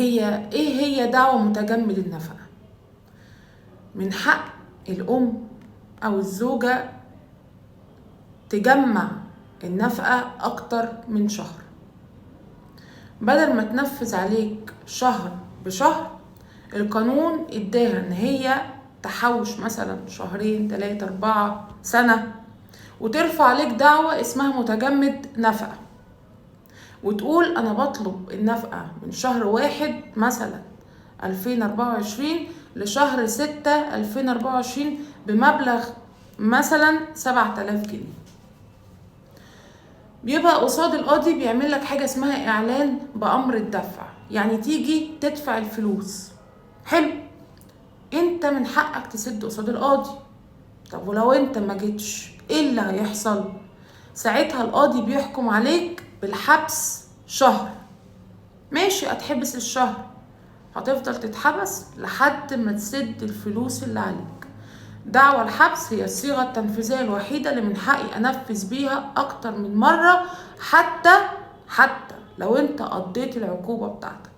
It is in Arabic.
ايه هي دعوى متجمد النفقة؟ من حق الأم أو الزوجة تجمع النفقة أكتر من شهر، بدل ما تنفذ عليك شهر بشهر. القانون اداها ان هي تحوش مثلا شهرين 3 4 سنة، وترفع عليك دعوة اسمها متجمد نفقة، وتقول انا بطلب النفقة من شهر 1 مثلا 2024 لشهر 6 2024 بمبلغ مثلا 7000 جنيه. بيبقى قصاد القاضي بيعمل لك حاجة اسمها اعلان بأمر الدفع، يعني تيجي تدفع الفلوس. حلو، انت من حقك تسد قصاد القاضي. طب ولو انت ما جيتش ايه اللي هيحصل؟ ساعتها القاضي بيحكم عليك بالحبس شهر. ماشي، هتحبس الشهر، هتفضل تتحبس لحد ما تسد الفلوس اللي عليك. دعوى الحبس هي الصيغة التنفيذية الوحيدة اللي من حقي انفذ بيها اكتر من مرة، حتى لو انت قضيت العقوبة بتاعتك.